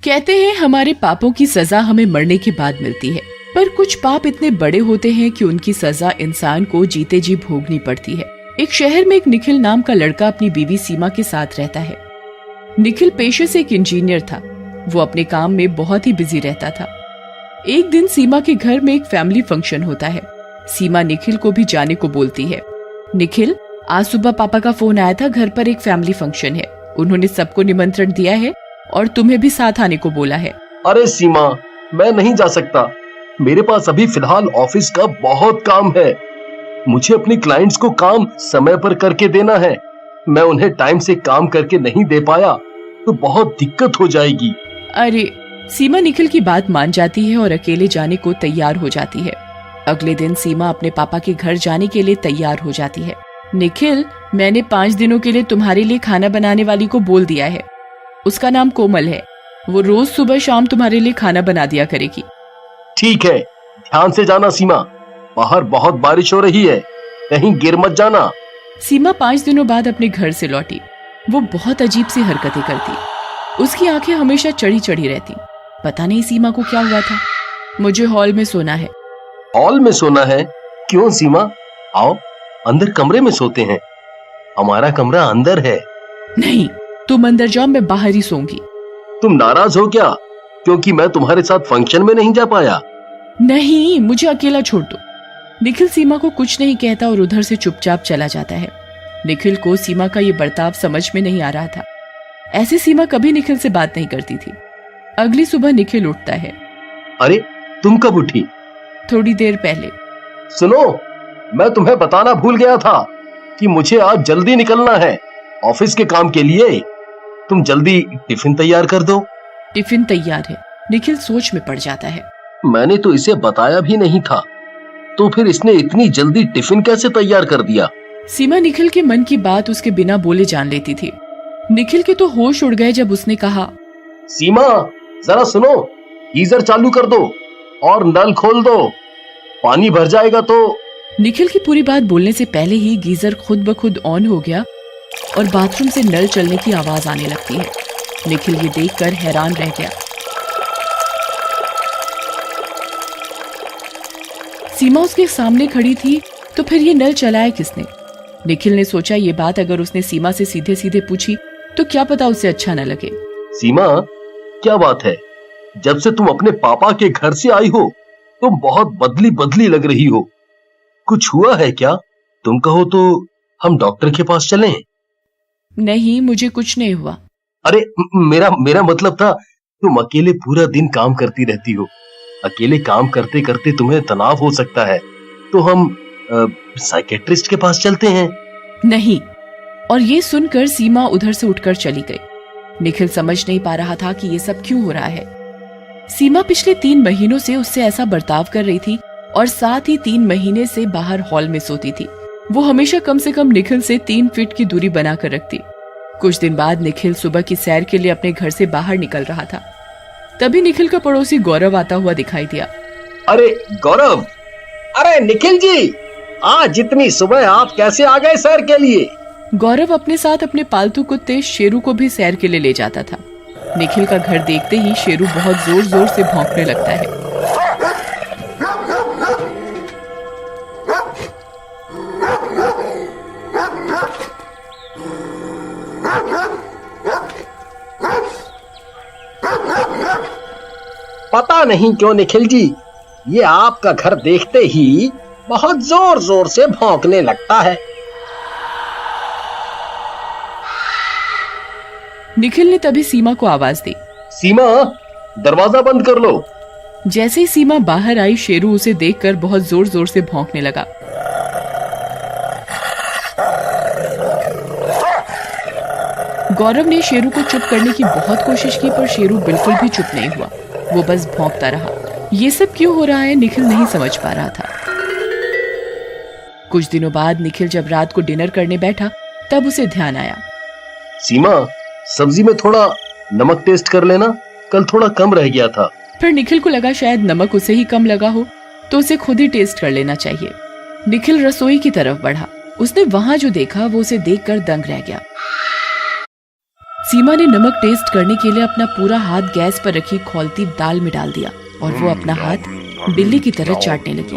कहते हैं हमारे पापों की सजा हमें मरने के बाद मिलती है, पर कुछ पाप इतने बड़े होते हैं कि उनकी सजा इंसान को जीते जी भोगनी पड़ती है। एक शहर में एक निखिल नाम का लड़का अपनी बीवी सीमा के साथ रहता है। निखिल पेशे से एक इंजीनियर था। वो अपने काम में बहुत ही बिजी रहता था। एक दिन सीमा के घर में एक फैमिली फंक्शन होता है। सीमा निखिल को भी जाने को बोलती है। निखिल, आज सुबह पापा का फोन आया था, घर पर एक फैमिली फंक्शन है, उन्होंने सबको निमंत्रण दिया है और तुम्हें भी साथ आने को बोला है। अरे सीमा, मैं नहीं जा सकता, मेरे पास अभी फिलहाल ऑफिस का बहुत काम है। मुझे अपनी क्लाइंट्स को काम समय पर करके देना है। मैं उन्हें टाइम से काम करके नहीं दे पाया तो बहुत दिक्कत हो जाएगी। अरे, सीमा निखिल की बात मान जाती है और अकेले जाने को तैयार हो जाती है। अगले दिन सीमा अपने पापा के घर जाने के लिए तैयार हो जाती है। निखिल, मैंने 5 दिनों के लिए तुम्हारे लिए खाना बनाने वाली को बोल दिया है। उसका नाम कोमल है। वो रोज सुबह शाम तुम्हारे लिए खाना बना दिया करेगी। ठीक है, ध्यान से जाना सीमा, बाहर बहुत बारिश हो रही है, कहीं गिर मत जाना। सीमा 5 दिनों बाद अपने घर से लौटी। वो बहुत अजीब सी हरकतें करती। उसकी आंखें हमेशा चढ़ी चढ़ी रहती। पता नहीं सीमा को क्या हुआ था। मुझे हॉल में सोना है। हॉल में सोना है? क्यों सीमा, आओ अंदर कमरे में सोते हैं, हमारा कमरा अंदर है। नहीं, तुम अंदर जाओ, मैं बाहर ही सोऊंगी। तुम नाराज हो क्या, क्योंकि मैं तुम्हारे साथ फंक्शन में नहीं जा पाया? नहीं, मुझे अकेला छोड़ दो। निखिल सीमा को कुछ नहीं कहता और उधर से चुपचाप चला जाता है। निखिल को सीमा का ये बर्ताव समझ में नहीं आ रहा था। ऐसे सीमा कभी निखिल से बात नहीं करती थी। अगली सुबह निखिल उठता है। अरे, तुम कब उठी? थोड़ी देर पहले। सुनो, मैं तुम्हें बताना भूल गया था कि मुझे आज जल्दी निकलना है ऑफिस के काम के लिए। तुम जल्दी टिफिन तैयार कर दो। टिफिन तैयार है? निखिल सोच में पड़ जाता है। मैंने तो इसे बताया भी नहीं था, तो फिर इसने इतनी जल्दी टिफिन कैसे तैयार कर दिया? सीमा निखिल के मन की बात उसके बिना बोले जान लेती थी। निखिल के तो होश उड़ गए जब उसने कहा, सीमा जरा सुनो, गीजर चालू कर दो और नल खोल दो, पानी भर जाएगा तो। निखिल की पूरी बात बोलने से पहले ही गीजर खुद ब खुद ऑन हो गया और बाथरूम से नल चलने की आवाज आने लगती है। निखिल ये देखकर हैरान रह गया। सीमा उसके सामने खड़ी थी, तो फिर ये नल चलाया किसने? निखिल ने सोचा ये बात अगर उसने सीमा से सीधे सीधे पूछी तो क्या पता उसे अच्छा न लगे। सीमा, क्या बात है, जब से तुम अपने पापा के घर से आई हो तुम बहुत बदली बदली लग रही हो। कुछ हुआ है क्या? तुम कहो तो हम डॉक्टर के पास चलें? नहीं, मुझे कुछ नहीं हुआ। अरे, मेरा मतलब था, तुम अकेले पूरा दिन काम करती रहती हो। अकेले काम करते करते तुम्हें तनाव हो सकता है, तो हम साइकेट्रिस्ट के पास चलते हैं। नहीं। और ये सुनकर सीमा उधर से उठकर चली गई। निखिल समझ नहीं पा रहा था कि ये सब क्यों हो रहा है। सीमा पिछले 3 महीनों से उससे ऐसा बर्ताव कर रही थी और साथ ही 3 महीने से बाहर हॉल में सोती थी। वो हमेशा कम से कम निखिल से 3 फीट की दूरी बनाकर रखती। कुछ दिन बाद निखिल सुबह की सैर के लिए अपने घर से बाहर निकल रहा था। तभी निखिल का पड़ोसी गौरव आता हुआ दिखाई दिया। अरे गौरव! अरे निखिल जी, आज इतनी सुबह आप कैसे आ गए सैर के लिए? गौरव अपने साथ अपने पालतू कुत्ते शेरू को भी सैर के लिए ले जाता था। निखिल का घर देखते ही शेरू बहुत जोर जोर से भौंकने लगता है। पता नहीं क्यों निखिल जी, ये आपका घर देखते ही बहुत जोर जोर से भौंकने लगता है। निखिल ने तभी सीमा को आवाज दी। सीमा, दरवाजा बंद कर लो। जैसे ही सीमा बाहर आई, शेरू उसे देखकर बहुत जोर जोर से भौंकने लगा। गौरव ने शेरू को चुप करने की बहुत कोशिश की, पर शेरू बिल्कुल भी चुप नहीं हुआ। वो बस भौंकता रहा। ये सब क्यों हो रहा है निखिल नहीं समझ पा रहा था। कुछ दिनों बाद निखिल जब रात को डिनर करने बैठा तब उसे ध्यान आया। सीमा, सब्जी में थोड़ा नमक टेस्ट कर लेना, कल थोड़ा कम रह गया था। फिर निखिल को लगा शायद नमक उसे ही कम लगा हो, तो उसे खुद ही टेस्ट कर लेना चाहिए। निखिल रसोई की तरफ बढ़ा। उसने वहां जो देखा वो उसे देखकर दंग रह गया। सीमा ने नमक टेस्ट करने के लिए अपना पूरा हाथ गैस पर रखी खौलती दाल में डाल दिया और वो अपना हाथ बिल्ली की तरह चाटने लगी।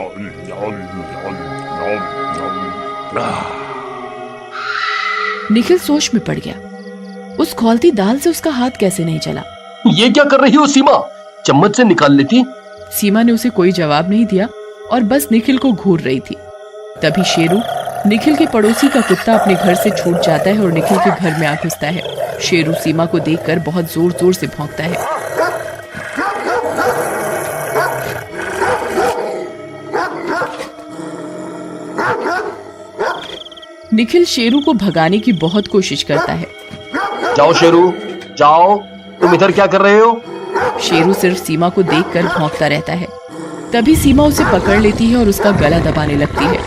निखिल सोच में पड़ गया। उस खौलती दाल से उसका हाथ कैसे नहीं चला? ये क्या कर रही हो सीमा? चम्मच से निकाल लेती। सीमा ने उसे कोई जवाब नहीं दिया और बस निखिल को घूर रही थी। तभी शेरू, निखिल के पड़ोसी का कुत्ता, अपने घर से छूट जाता है और निखिल के घर में आ घुसता है। शेरू सीमा को देखकर बहुत जोर जोर से भौंकता है। निखिल शेरू को भगाने की बहुत कोशिश करता है। जाओ शेरू, जाओ, तुम इधर क्या कर रहे हो? शेरू सिर्फ सीमा को देखकर भौंकता रहता है। तभी सीमा उसे पकड़ लेती है और उसका गला दबाने लगती है।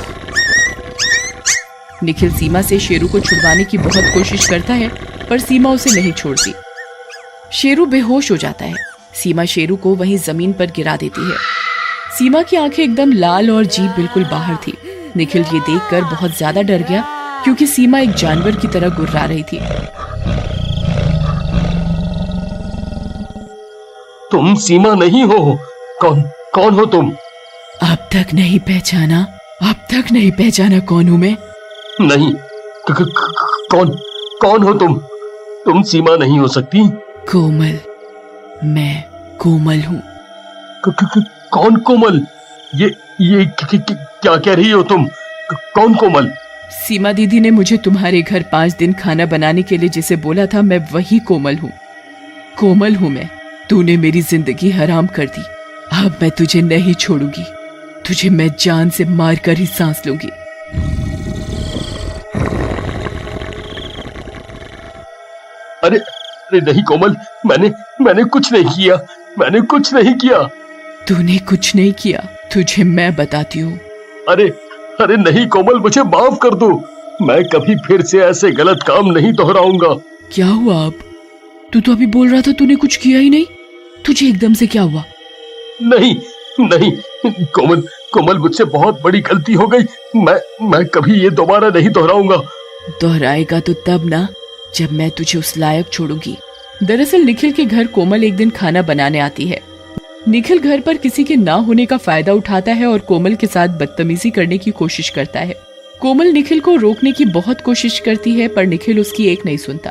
निखिल सीमा से शेरू को छुड़वाने की बहुत कोशिश करता है पर सीमा उसे नहीं छोड़ती। शेरू बेहोश हो जाता है। सीमा शेरू को वहीं जमीन पर गिरा देती है। सीमा की आंखें एकदम लाल और जीभ बिल्कुल बाहर थी। निखिल ये देखकर बहुत ज्यादा डर गया क्योंकि सीमा एक जानवर की तरह गुर्रा रही थी। तुम सीमा नहीं हो। कौन हो तुम? अब तक नहीं पहचाना? अब तक नहीं पहचाना कौन हूँ मैं? नहीं। कौन हो तुम? तुम सीमा नहीं हो सकती। कोमल, मैं कोमल हूँ। कौन कोमल? ये क्या कह रही हो तुम? कौन कोमल? सीमा दीदी ने मुझे तुम्हारे घर 5 दिन खाना बनाने के लिए जिसे बोला था, मैं वही कोमल हूँ। कोमल हूँ मैं। तूने मेरी जिंदगी हराम कर दी। अब मैं तुझे नहीं छोड़ूंगी। तुझे मैं जान से मार कर ही सांस लूंगी। अरे नहीं कोमल, मैंने कुछ नहीं किया। मैंने कुछ नहीं किया। तूने कुछ नहीं किया, तुझे मैं बताती हूँ। अरे नहीं कोमल, मुझे माफ कर दो। मैं कभी फिर से ऐसे गलत काम नहीं दोहराऊंगा। क्या हुआ अब? तू तो अभी बोल रहा था तूने कुछ किया ही नहीं। तुझे एकदम से क्या हुआ? नहीं कोमल, मुझसे बहुत बड़ी गलती हो गई। मैं कभी ये दोबारा नहीं दोहराऊंगा। दोहराएगा तो तब ना, जब मैं तुझे उस लायक छोड़ूंगी। दरअसल निखिल के घर कोमल एक दिन खाना बनाने आती है। निखिल घर पर किसी के ना होने का फायदा उठाता है और कोमल के साथ बदतमीजी करने की कोशिश करता है। कोमल निखिल को रोकने की बहुत कोशिश करती है पर निखिल उसकी एक नहीं सुनता।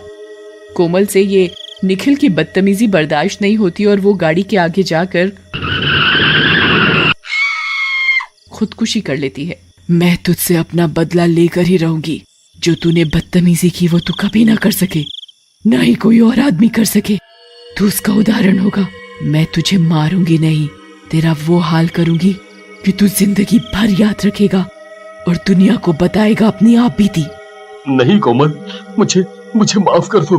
कोमल से ये निखिल की बदतमीजी बर्दाश्त नहीं होती और वो गाड़ी के आगे जाकर खुदकुशी कर लेती है। मैं तुझसे अपना बदला लेकर ही रहूंगी। जो तूने बदतमीजी की वो तू कभी ना कर सके, ना ही कोई और आदमी कर सके। तू उसका उदाहरण होगा। मैं तुझे मारूंगी नहीं, तेरा वो हाल करूंगी कि तू जिंदगी भर याद रखेगा और दुनिया को बताएगा अपनी आप बीती। नहीं कोमल, मुझे माफ कर दो।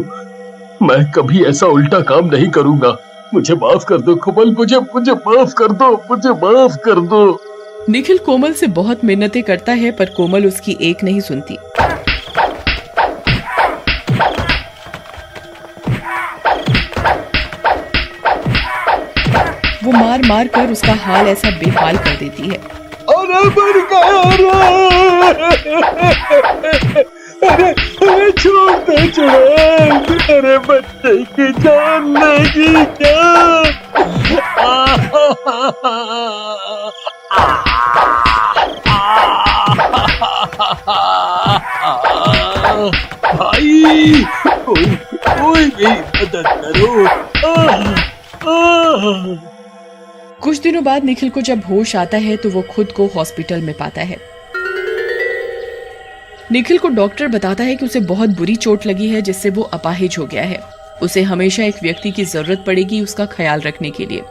मैं कभी ऐसा उल्टा काम नहीं करूंगा। मुझे माफ कर दो कोमल, मुझे माफ कर दो, मुझे माफ कर दो। निखिल कोमल से बहुत मिन्नतें करता है पर कोमल उसकी एक नहीं सुनती। वो मार मार कर उसका हाल ऐसा बेहाल कर देती है। अरे छोड़ दे, अरे बच्चे की जान लेगी क्या? भाई, कोई मेरी मदद करो। कुछ दिनों बाद निखिल को जब होश आता है तो वो खुद को हॉस्पिटल में पाता है। निखिल को डॉक्टर बताता है कि उसे बहुत बुरी चोट लगी है जिससे वो अपाहिज हो गया है। उसे हमेशा एक व्यक्ति की जरूरत पड़ेगी उसका ख्याल रखने के लिए।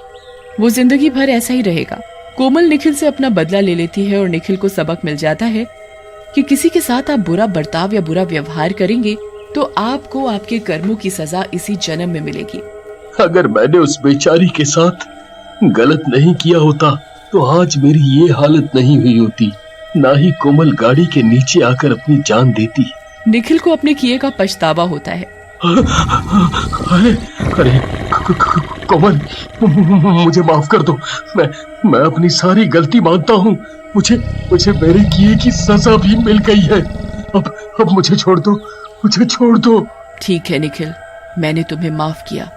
वो जिंदगी भर ऐसा ही रहेगा। कोमल निखिल से अपना बदला ले लेती है और निखिल को सबक मिल जाता है कि किसी के साथ आप बुरा बर्ताव या बुरा व्यवहार करेंगे तो आपको आपके कर्मों की सजा इसी जन्म में मिलेगी। अगर मैंने उस बेचारी के साथ गलत नहीं किया होता तो आज मेरी ये हालत नहीं हुई होती, ना ही कोमल गाड़ी के नीचे आकर अपनी जान देती। निखिल को अपने किए का पछतावा होता है। अरे कोमल, मुझे माफ कर दो। मैं अपनी सारी गलती मानता हूँ। मुझे मेरे किए की सजा भी मिल गई है। अब मुझे छोड़ दो, मुझे छोड़ दो। ठीक है निखिल, मैंने तुम्हें माफ किया।